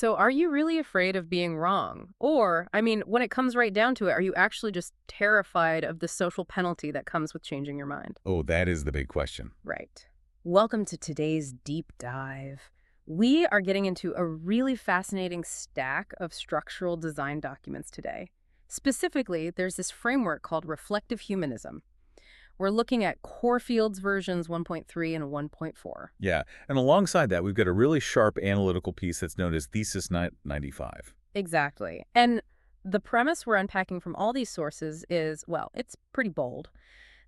So are you really afraid of being wrong? Or, I mean, when it comes right down to it, are you actually just terrified of the social penalty that comes with changing your mind? Oh, that is the big question. Right. Welcome to today's deep dive. We are getting into a really fascinating stack of structural design documents today. Specifically, there's this framework called Reflective Humanism. We're looking at core fields versions 1.3 and 1.4. Yeah, and alongside that, we've got a really sharp analytical piece that's known as Thesis 95. Exactly. And the premise we're unpacking from all these sources is, well, it's pretty bold.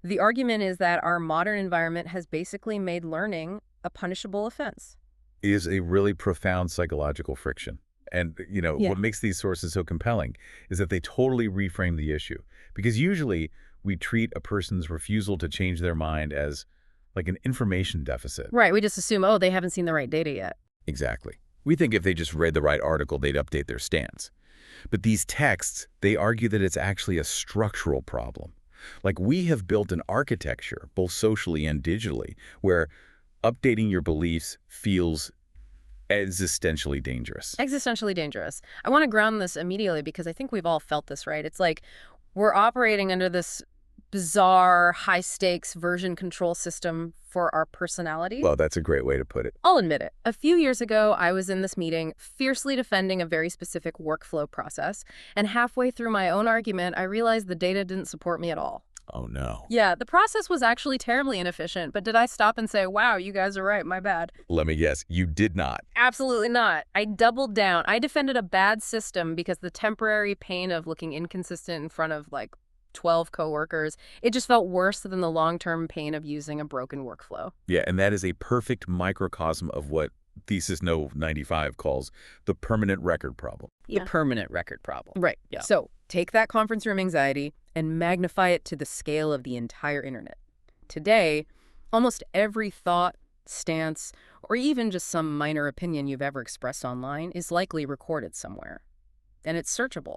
The argument is that our modern environment has basically made learning a punishable offense. Is a really profound psychological friction. And, Yeah. what makes these sources so compelling is that they totally reframe the issue. Because usually we treat a person's refusal to change their mind as like an information deficit. Right. We just assume, oh, they haven't seen the right data yet. Exactly. We think if they just read the right article, they'd update their stance. But these texts, they argue that it's actually a structural problem. Like we have built an architecture, both socially and digitally, where updating your beliefs feels existentially dangerous. Existentially dangerous. I want to ground this immediately because I think we've all felt this, right? It's like we're operating under this bizarre, high-stakes version control system for our personality. Well, that's a great way to put it. I'll admit it. A few years ago, I was in this meeting fiercely defending a very specific workflow process, and halfway through my own argument, I realized the data didn't support me at all. Oh, no. Yeah, the process was actually terribly inefficient, but did I stop and say, wow, you guys are right, my bad? Let me guess, you did not. Absolutely not. I doubled down. I defended a bad system because the temporary pain of looking inconsistent in front of, 12 coworkers, it just felt worse than the long-term pain of using a broken workflow. Yeah, and that is a perfect microcosm of what Thesis 95 calls the permanent record problem. Yeah. The permanent record problem. Right. Yeah. So take that conference room anxiety and magnify it to the scale of the entire internet. Today, almost every thought, stance, or even just some minor opinion you've ever expressed online is likely recorded somewhere. And it's searchable.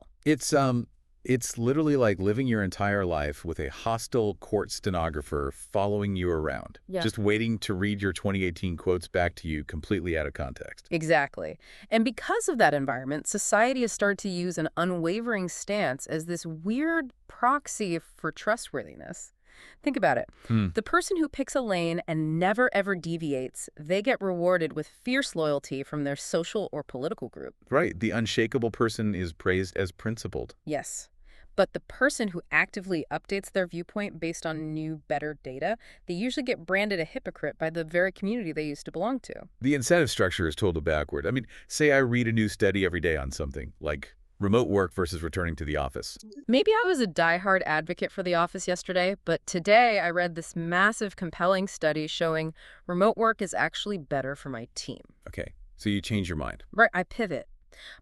It's literally like living your entire life with a hostile court stenographer following you around, Yeah. just waiting to read your 2018 quotes back to you completely out of context. Exactly. And because of that environment, society has started to use an unwavering stance as this weird proxy for trustworthiness. Think about it. The person who picks a lane and never ever deviates, they get rewarded with fierce loyalty from their social or political group. Right. The unshakable person is praised as principled. Yes. But the person who actively updates their viewpoint based on new, better data, they usually get branded a hypocrite by the very community they used to belong to. The incentive structure is totally backward. I mean, say I read a new study every day on something, like remote work versus returning to the office. Maybe I was a diehard advocate for the office yesterday, but today I read this massive, compelling study showing remote work is actually better for my team. Okay, so you change your mind. Right, I pivot.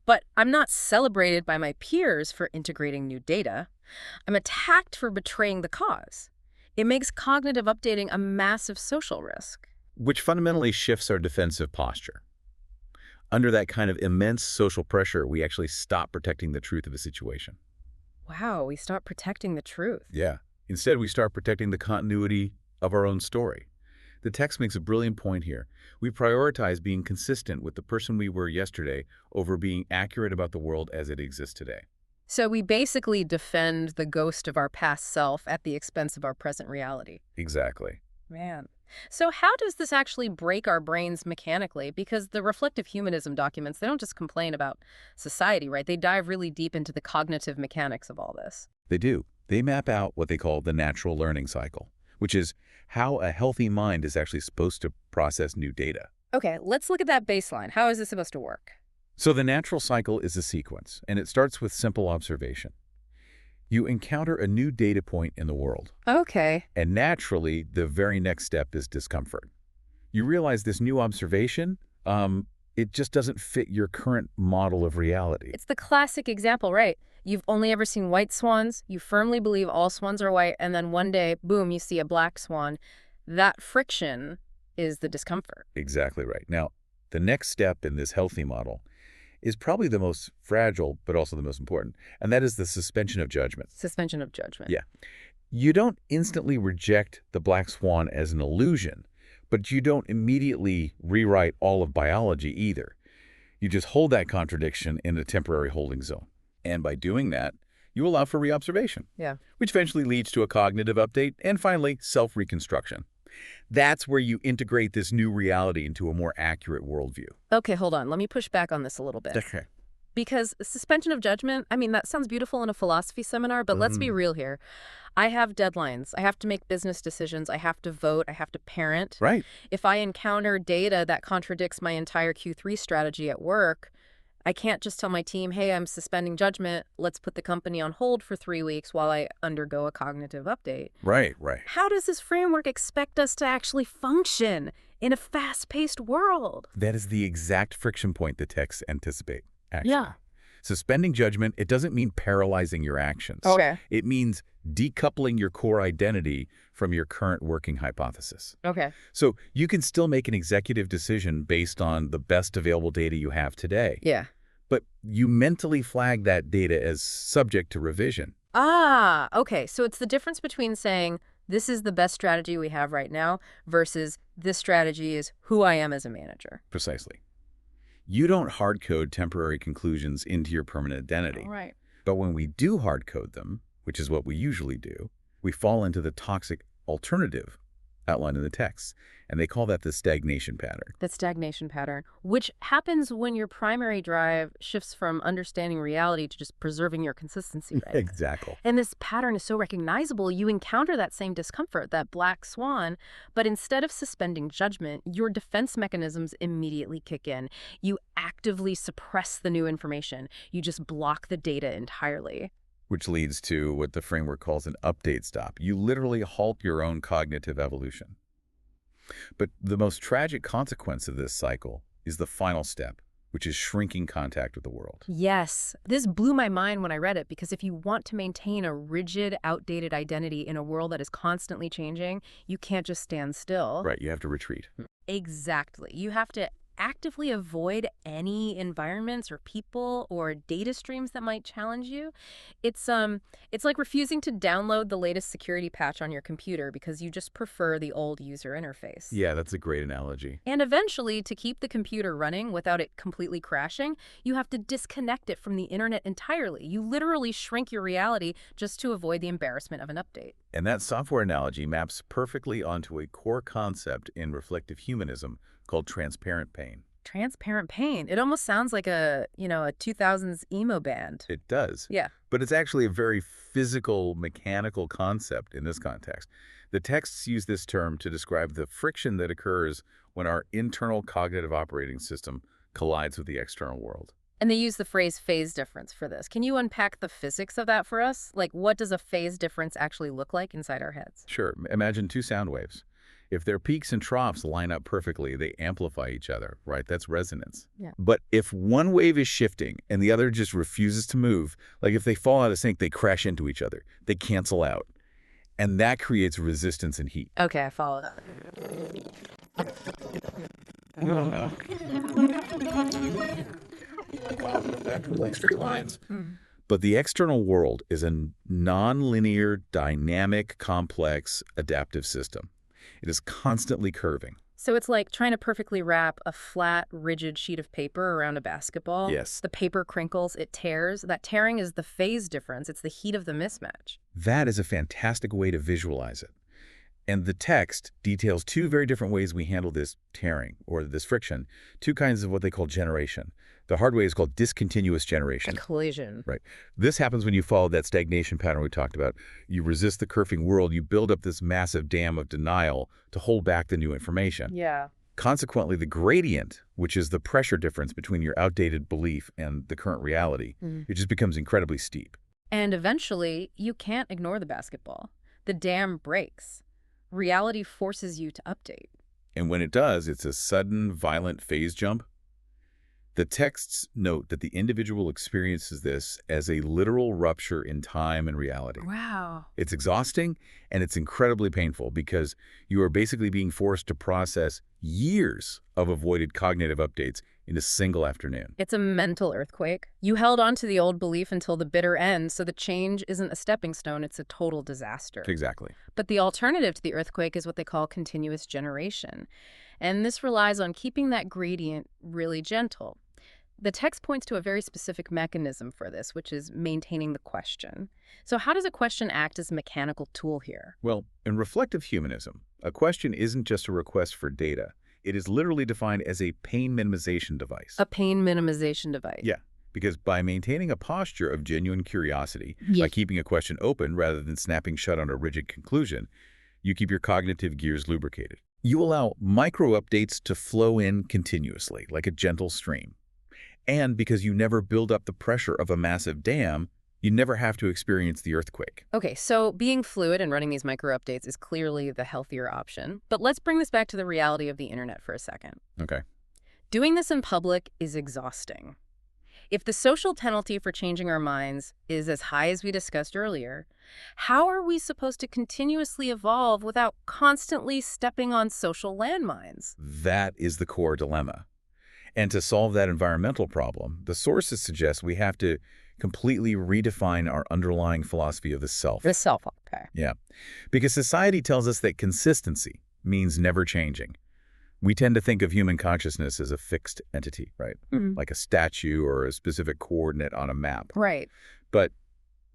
But I'm not celebrated by my peers for integrating new data. I'm attacked for betraying the cause. It makes cognitive updating a massive social risk. Which fundamentally shifts our defensive posture. Under that kind of immense social pressure, we actually stop protecting the truth of a situation. Wow, we start protecting the truth. Yeah. Instead, we start protecting the continuity of our own story. The text makes a brilliant point here. We prioritize being consistent with the person we were yesterday over being accurate about the world as it exists today. So we basically defend the ghost of our past self at the expense of our present reality. Exactly. Man. So how does this actually break our brains mechanically? Because the reflective humanism documents, they don't just complain about society, right? They dive really deep into the cognitive mechanics of all this. They do. They map out what they call the natural learning cycle, which is how a healthy mind is actually supposed to process new data. Okay, let's look at that baseline. How is this supposed to work? So the natural cycle is a sequence, and it starts with simple observation. You encounter a new data point in the world. Okay. And naturally, the very next step is discomfort. You realize this new observation, it just doesn't fit your current model of reality. It's the classic example, right? You've only ever seen white swans, you firmly believe all swans are white, and then one day, boom, you see a black swan. That friction is the discomfort. Exactly right. Now, the next step in this healthy model is probably the most fragile, but also the most important, and that is the suspension of judgment. Suspension of judgment. Yeah. You don't instantly reject the black swan as an illusion, but you don't immediately rewrite all of biology either. You just hold that contradiction in a temporary holding zone. And by doing that, you allow for reobservation, Yeah. which eventually leads to a cognitive update and finally self-reconstruction. That's where you integrate this new reality into a more accurate worldview. Okay, hold on. Let me push back on this a little bit. Okay. Because suspension of judgment, I mean, that sounds beautiful in a philosophy seminar, but let's be real here. I have deadlines. I have to make business decisions. I have to vote. I have to parent. Right. If I encounter data that contradicts my entire Q3 strategy at work, I can't just tell my team, hey, I'm suspending judgment. Let's put the company on hold for 3 weeks while I undergo a cognitive update. Right. How does this framework expect us to actually function in a fast-paced world? That is the exact friction point the texts anticipate, actually. Yeah. Suspending judgment, it doesn't mean paralyzing your actions. Okay. It means decoupling your core identity from your current working hypothesis. Okay. So you can still make an executive decision based on the best available data you have today. Yeah. But you mentally flag that data as subject to revision. Ah, okay. So it's the difference between saying, this is the best strategy we have right now versus this strategy is who I am as a manager. Precisely. You don't hard code temporary conclusions into your permanent identity. Right. But when we do hard code them, which is what we usually do, we fall into the toxic alternative outlined in the text. And they call that the stagnation pattern. The stagnation pattern, which happens when your primary drive shifts from understanding reality to just preserving your consistency, right? Exactly. And this pattern is so recognizable, you encounter that same discomfort, that black swan, but instead of suspending judgment, your defense mechanisms immediately kick in. You actively suppress the new information. You just block the data entirely. Which leads to what the framework calls an update stop. You literally halt your own cognitive evolution. But the most tragic consequence of this cycle is the final step, which is shrinking contact with the world. Yes. This blew my mind when I read it, because if you want to maintain a rigid, outdated identity in a world that is constantly changing, you can't just stand still. Right, you have to retreat. Exactly. You have to actively avoid any environments or people or data streams that might challenge you. It's like refusing to download the latest security patch on your computer because you just prefer the old user interface. Yeah, that's a great analogy. And eventually, to keep the computer running without it completely crashing, you have to disconnect it from the internet entirely. You literally shrink your reality just to avoid the embarrassment of an update. And that software analogy maps perfectly onto a core concept in reflective humanism called transparent pain. Transparent pain. It almost sounds like a 2000s emo band. It does. Yeah. But it's actually a very physical, mechanical concept in this context. The texts use this term to describe the friction that occurs when our internal cognitive operating system collides with the external world. And they use the phrase phase difference for this. Can you unpack the physics of that for us? Like, what does a phase difference actually look like inside our heads? Sure. Imagine two sound waves. If their peaks and troughs line up perfectly, they amplify each other, right? That's resonance. Yeah. But if one wave is shifting and the other just refuses to move, like if they fall out of sync, they crash into each other. They cancel out. And that creates resistance and heat. Okay, I follow that. Like straight lines. But the external world is a non-linear, dynamic, complex, adaptive system. It is constantly curving. So it's like trying to perfectly wrap a flat, rigid sheet of paper around a basketball. Yes. The paper crinkles, it tears. That tearing is the phase difference. It's the heat of the mismatch. That is a fantastic way to visualize it. And the text details two very different ways we handle this tearing, or this friction, two kinds of what they call generation. The hard way is called discontinuous generation. A collision. Right. This happens when you follow that stagnation pattern we talked about. You resist the curving world. You build up this massive dam of denial to hold back the new information. Yeah. Consequently, the gradient, which is the pressure difference between your outdated belief and the current reality, it just becomes incredibly steep. And eventually, you can't ignore the basketball. The dam breaks. Reality forces you to update. And when it does, it's a sudden, violent phase jump. The texts note that the individual experiences this as a literal rupture in time and reality. Wow. It's exhausting and it's incredibly painful because you are basically being forced to process years of avoided cognitive updates in a single afternoon. It's a mental earthquake. You held on to the old belief until the bitter end, so the change isn't a stepping stone, it's a total disaster. Exactly. But the alternative to the earthquake is what they call continuous generation. And this relies on keeping that gradient really gentle. The text points to a very specific mechanism for this, which is maintaining the question. So how does a question act as a mechanical tool here? Well, in reflective humanism, a question isn't just a request for data. It is literally defined as a pain minimization device. A pain minimization device. Yeah, because by maintaining a posture of genuine curiosity, by keeping a question open rather than snapping shut on a rigid conclusion, you keep your cognitive gears lubricated. You allow micro-updates to flow in continuously, like a gentle stream. And because you never build up the pressure of a massive dam, you never have to experience the earthquake. Okay, so being fluid and running these micro-updates is clearly the healthier option. But let's bring this back to the reality of the internet for a second. Okay. Doing this in public is exhausting. If the social penalty for changing our minds is as high as we discussed earlier, how are we supposed to continuously evolve without constantly stepping on social landmines? That is the core dilemma. And to solve that environmental problem, the sources suggest we have to completely redefine our underlying philosophy of the self. The self, okay. Yeah, because society tells us that consistency means never changing. We tend to think of human consciousness as a fixed entity, right? Like a statue or a specific coordinate on a map. Right. But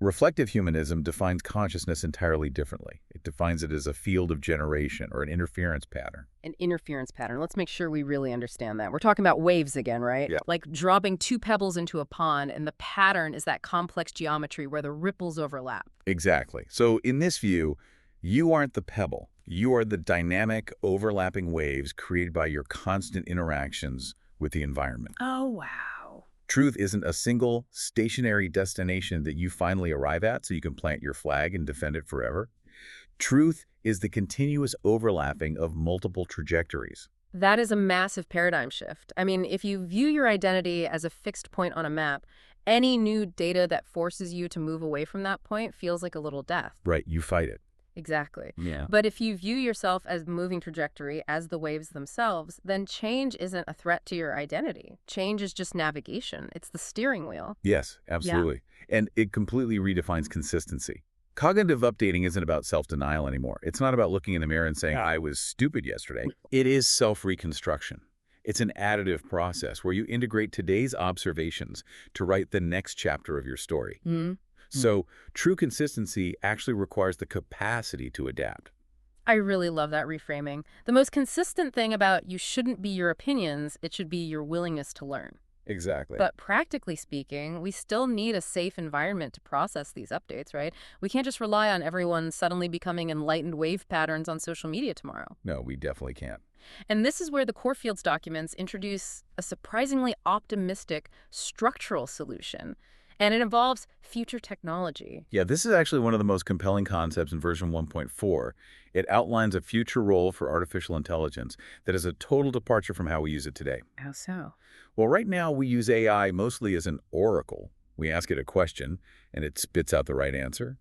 reflective humanism defines consciousness entirely differently. It defines it as a field of generation or an interference pattern. An interference pattern. Let's make sure we really understand that. We're talking about waves again, right? Yeah. Like dropping two pebbles into a pond, and the pattern is that complex geometry where the ripples overlap. Exactly. So in this view, you aren't the pebble. You are the dynamic, overlapping waves created by your constant interactions with the environment. Oh, wow. Truth isn't a single stationary destination that you finally arrive at so you can plant your flag and defend it forever. Truth is the continuous overlapping of multiple trajectories. That is a massive paradigm shift. I mean, if you view your identity as a fixed point on a map, any new data that forces you to move away from that point feels like a little death. Right, you fight it. Exactly. Yeah. But if you view yourself as moving trajectory, as the waves themselves, then change isn't a threat to your identity. Change is just navigation. It's the steering wheel. Yes, absolutely. Yeah. And it completely redefines consistency. Cognitive updating isn't about self-denial anymore. It's not about looking in the mirror and saying, I was stupid yesterday. It is self-reconstruction. It's an additive process where you integrate today's observations to write the next chapter of your story. So true consistency actually requires the capacity to adapt. I really love that reframing. The most consistent thing about you shouldn't be your opinions, it should be your willingness to learn. Exactly. But practically speaking, we still need a safe environment to process these updates, right? We can't just rely on everyone suddenly becoming enlightened wave patterns on social media tomorrow. No, we definitely can't. And this is where the Core Fields documents introduce a surprisingly optimistic structural solution. And it involves future technology. Yeah, this is actually one of the most compelling concepts in version 1.4. It outlines a future role for artificial intelligence that is a total departure from how we use it today. How so? Well, right now we use AI mostly as an oracle. We ask it a question, and it spits out the right answer.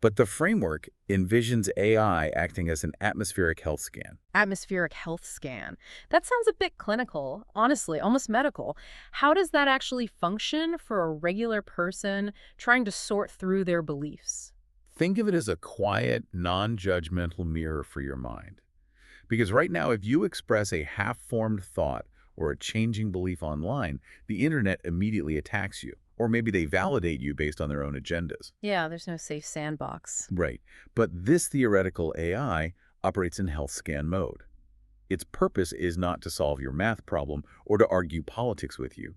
But the framework envisions AI acting as an atmospheric health scan. Atmospheric health scan. That sounds a bit clinical, honestly, almost medical. How does that actually function for a regular person trying to sort through their beliefs? Think of it as a quiet, non-judgmental mirror for your mind. Because right now, if you express a half-formed thought or a changing belief online, the internet immediately attacks you. Or maybe they validate you based on their own agendas. Yeah, there's no safe sandbox. Right. But this theoretical AI operates in health scan mode. Its purpose is not to solve your math problem or to argue politics with you.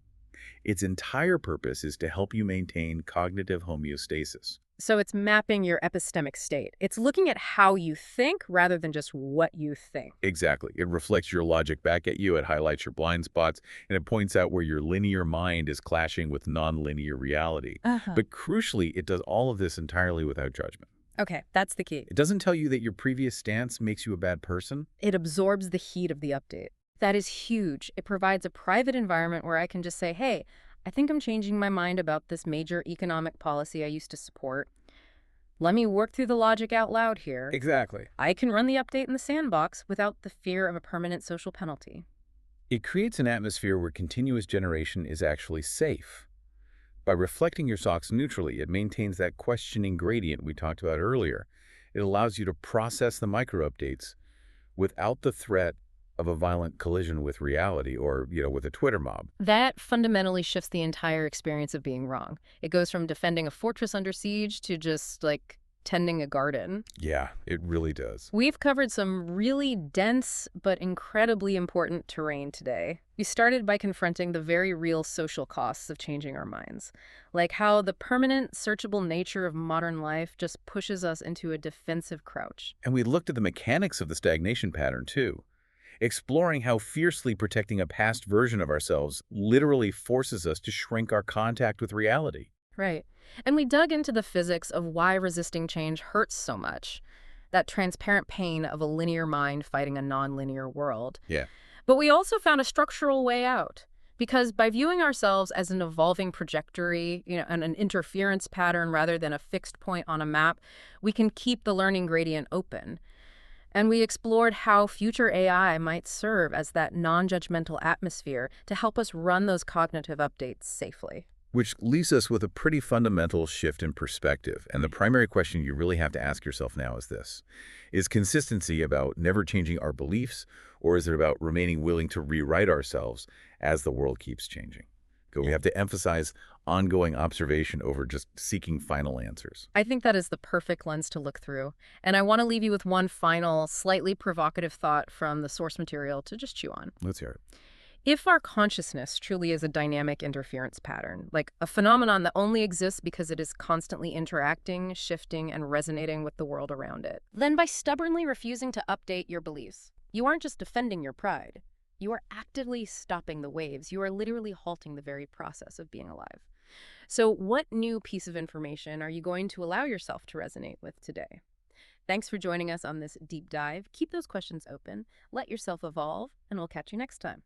Its entire purpose is to help you maintain cognitive homeostasis. So it's mapping your epistemic state. It's looking at how you think rather than just what you think. Exactly. It reflects your logic back at you, it highlights your blind spots, and it points out where your linear mind is clashing with nonlinear reality. But crucially, it does all of this entirely without judgment. Okay, that's the key. It doesn't tell you that your previous stance makes you a bad person. It absorbs the heat of the update. That is huge. It provides a private environment where I can just say, hey, I think I'm changing my mind about this major economic policy I used to support. Let me work through the logic out loud here. Exactly. I can run the update in the sandbox without the fear of a permanent social penalty. It creates an atmosphere where continuous generation is actually safe. By reflecting your socks neutrally, it maintains that questioning gradient we talked about earlier. It allows you to process the micro-updates without the threat of a violent collision with reality or, with a Twitter mob. That fundamentally shifts the entire experience of being wrong. It goes from defending a fortress under siege to just, like, tending a garden. Yeah, it really does. We've covered some really dense but incredibly important terrain today. We started by confronting the very real social costs of changing our minds, like how the permanent, searchable nature of modern life just pushes us into a defensive crouch. And we looked at the mechanics of the stagnation pattern, too, exploring how fiercely protecting a past version of ourselves literally forces us to shrink our contact with reality. Right. And we dug into the physics of why resisting change hurts so much, that transparent pain of a linear mind fighting a nonlinear world. Yeah. But we also found a structural way out. Because by viewing ourselves as an evolving trajectory, and an interference pattern rather than a fixed point on a map, we can keep the learning gradient open. And we explored how future AI might serve as that non-judgmental atmosphere to help us run those cognitive updates safely. Which leaves us with a pretty fundamental shift in perspective. And the primary question you really have to ask yourself now is this. Is consistency about never changing our beliefs, or is it about remaining willing to rewrite ourselves as the world keeps changing? We have to emphasize ongoing observation over just seeking final answers. I think that is the perfect lens to look through. And I want to leave you with one final, slightly provocative thought from the source material to just chew on. Let's hear it. If our consciousness truly is a dynamic interference pattern, like a phenomenon that only exists because it is constantly interacting, shifting, and resonating with the world around it, then by stubbornly refusing to update your beliefs, you aren't just defending your pride. You are actively stopping the waves. You are literally halting the very process of being alive. So what new piece of information are you going to allow yourself to resonate with today? Thanks for joining us on this deep dive. Keep those questions open, let yourself evolve, and we'll catch you next time.